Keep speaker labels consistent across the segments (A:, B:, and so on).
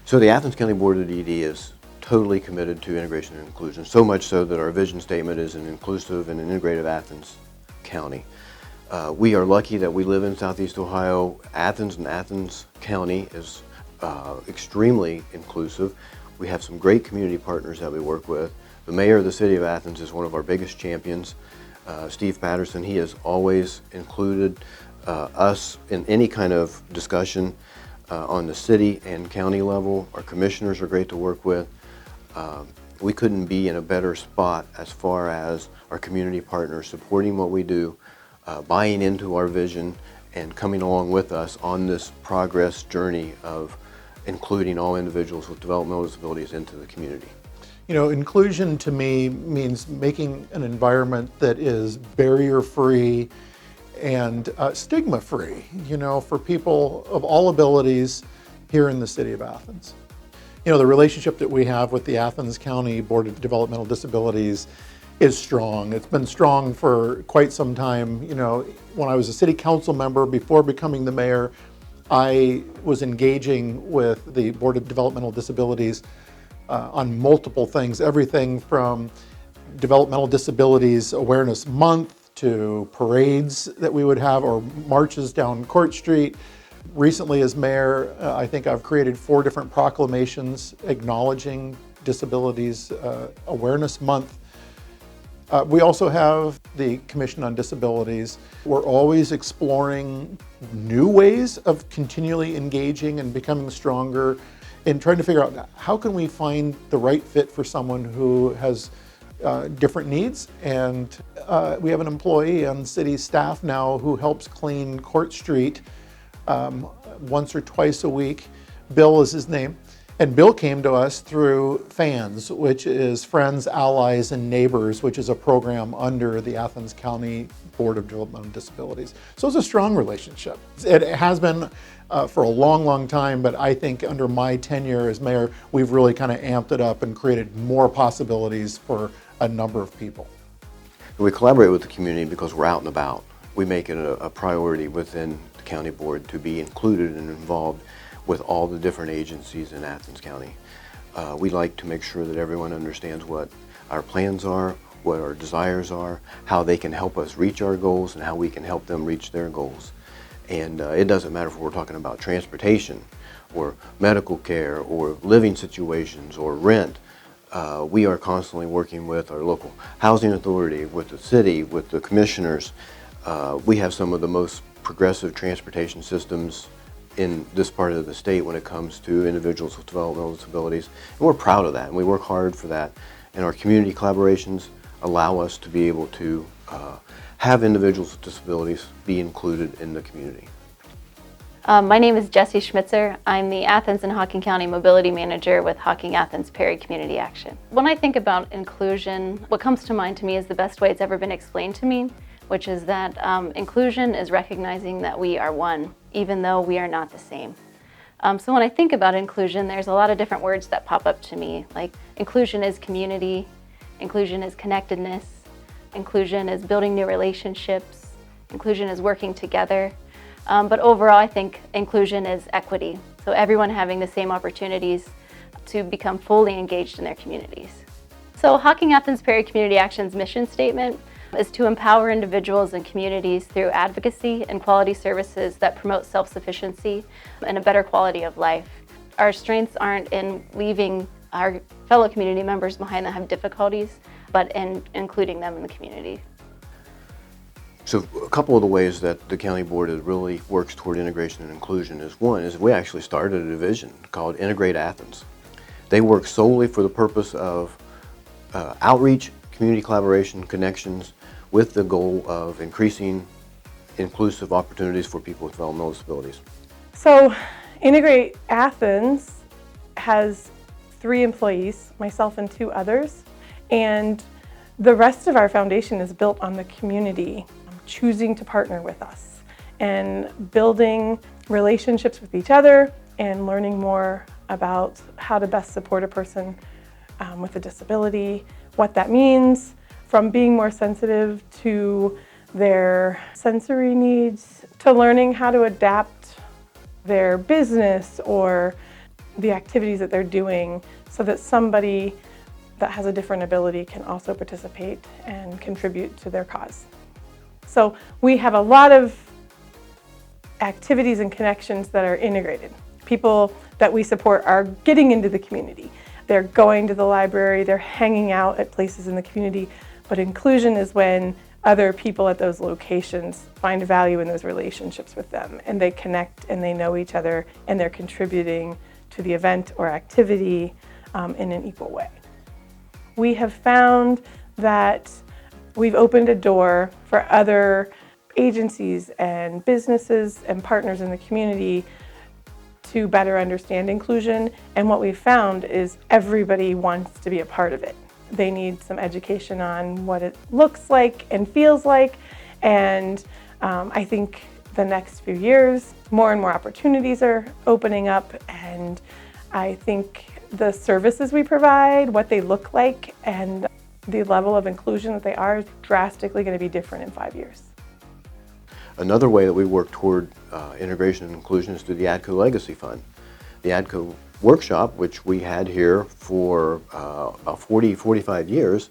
A: So the Athens County Board of ED is totally committed to integration and inclusion, so much so that our vision statement is an inclusive and an integrative Athens County. We are lucky that we live in Southeast Ohio. Athens and Athens County is extremely inclusive. We have some great community partners that we work with. The mayor of the city of Athens is one of our biggest champions, Steve Patterson. He has always included us in any kind of discussion on the city and county level. Our commissioners are great to work with. We couldn't be in a better spot as far as our community partners supporting what we do, buying into our vision, and coming along with us on this progress journey of including all individuals with developmental disabilities into the community.
B: You know, inclusion to me means making an environment that is barrier-free and stigma-free, you know, for people of all abilities here in the city of Athens. You know, the relationship that we have with the Athens County Board of Developmental Disabilities is strong. It's been strong for quite some time. You know, when I was a city council member before becoming the mayor, I was engaging with the Board of Developmental Disabilities on multiple things, everything from Developmental Disabilities Awareness Month to parades that we would have or marches down Court Street. Recently as mayor, I think I've created 4 different proclamations acknowledging Disabilities Awareness Month. We also have the Commission on Disabilities. We're always exploring new ways of continually engaging and becoming stronger and trying to figure out how can we find the right fit for someone who has different needs. And we have an employee on city staff now who helps clean Court Street once or twice a week. Bill is his name. And Bill came to us through FANS, which is Friends, Allies, and Neighbors, which is a program under the Athens County Board of Developmental Disabilities. So it's a strong relationship. It has been for a long, long time, but I think under my tenure as mayor, we've really kind of amped it up and created more possibilities for a number of people.
A: We collaborate with the community because we're out and about. We make it a priority within the county board to be included and involved with all the different agencies in Athens County. We like to make sure that everyone understands what our plans are, what our desires are, how they can help us reach our goals, and how we can help them reach their goals. And it doesn't matter if we're talking about transportation or medical care or living situations or rent. We are constantly working with our local housing authority, with the city, with the commissioners. We have some of the most progressive transportation systems in this part of the state when it comes to individuals with developmental disabilities. And we're proud of that, and we work hard for that. And our community collaborations allow us to be able to have individuals with disabilities be included in the community.
C: My name is Jessie Schmitzer. I'm the Athens and Hocking County Mobility Manager with Hocking Athens Perry Community Action. When I think about inclusion, what comes to mind to me is the best way it's ever been explained to me, which is that inclusion is recognizing that we are one, even though we are not the same. So when I think about inclusion, there's a lot of different words that pop up to me, like inclusion is community, inclusion is connectedness, inclusion is building new relationships, inclusion is working together. But overall, I think inclusion is equity. So everyone having the same opportunities to become fully engaged in their communities. So Hocking Athens Perry Community Action's mission statement is to empower individuals and communities through advocacy and quality services that promote self-sufficiency and a better quality of life. Our strengths aren't in leaving our fellow community members behind that have difficulties, but in including them in the community.
A: So a couple of the ways that the county board really works toward integration and inclusion is one is we actually started a division called Integrate Athens. They work solely for the purpose of outreach, community collaboration, connections, with the goal of increasing inclusive opportunities for people with developmental disabilities.
D: So Integrate Athens has 3 employees, myself and 2 others, and the rest of our foundation is built on the community choosing to partner with us and building relationships with each other and learning more about how to best support a person with a disability, what that means, from being more sensitive to their sensory needs, to learning how to adapt their business or the activities that they're doing so that somebody that has a different ability can also participate and contribute to their cause. So we have a lot of activities and connections that are integrated. People that we support are getting into the community. They're going to the library, they're hanging out at places in the community, but inclusion is when other people at those locations find value in those relationships with them, and they connect and they know each other, and they're contributing to the event or activity in an equal way. We have found that we've opened a door for other agencies and businesses and partners in the community to better understand inclusion, and what we've found is everybody wants to be a part of it. They need some education on what it looks like and feels like, and I think the next few years more and more opportunities are opening up, and I think the services we provide, what they look like, and the level of inclusion that they are is drastically going to be different in 5 years.
A: Another way that we work toward integration and inclusion is through the ADCO Legacy Fund. The ADCO workshop, which we had here for about 45 years,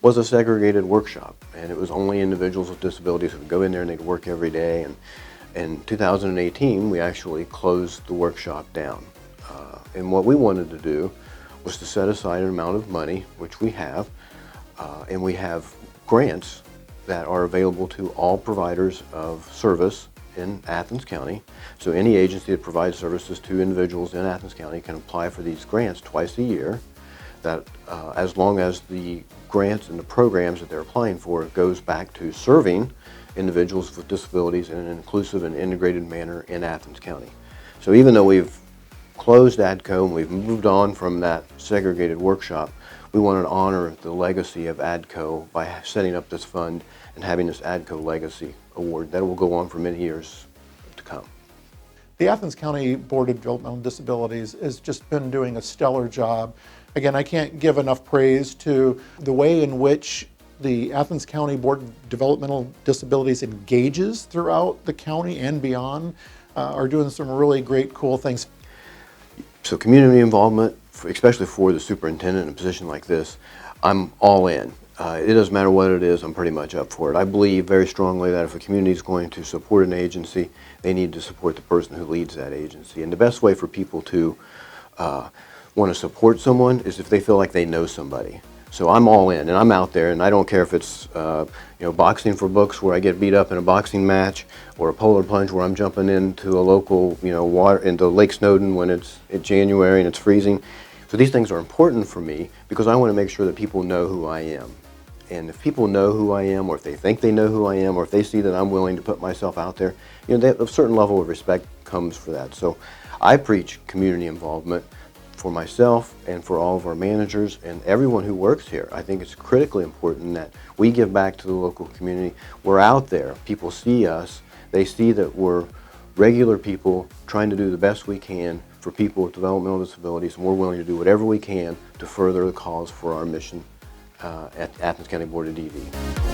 A: was a segregated workshop, and it was only individuals with disabilities who would go in there and they'd work every day. And in 2018, we actually closed the workshop down. And what we wanted to do was to set aside an amount of money, which we have, and we have grants that are available to all providers of service in Athens County. So any agency that provides services to individuals in Athens County can apply for these grants twice a year. That as long as the grants and the programs that they're applying for goes back to serving individuals with disabilities in an inclusive and integrated manner in Athens County. So even though we've closed ADCO and we've moved on from that segregated workshop, we want to honor the legacy of ADCO by setting up this fund and having this ADCO Legacy Award that will go on for many years to come.
B: The Athens County Board of Developmental Disabilities has just been doing a stellar job. Again, I can't give enough praise to the way in which the Athens County Board of Developmental Disabilities engages throughout the county and beyond, are doing some really great, cool things.
A: So community involvement, especially for the superintendent in a position like this, I'm all in. It doesn't matter what it is, I'm pretty much up for it. I believe very strongly that if a community is going to support an agency, they need to support the person who leads that agency. And the best way for people to want to support someone is if they feel like they know somebody. So I'm all in, and I'm out there, and I don't care if it's boxing for books where I get beat up in a boxing match, or a polar plunge where I'm jumping into a local water into Lake Snowdon when it's January and it's freezing. So these things are important for me because I want to make sure that people know who I am. And if people know who I am, or if they think they know who I am, or if they see that I'm willing to put myself out there, a certain level of respect comes for that. So I preach community involvement for myself and for all of our managers and everyone who works here. I think it's critically important that we give back to the local community. We're out there. People see us. They see that we're regular people trying to do the best we can for people with developmental disabilities, and we're willing to do whatever we can to further the cause for our mission at Athens County Board of DV.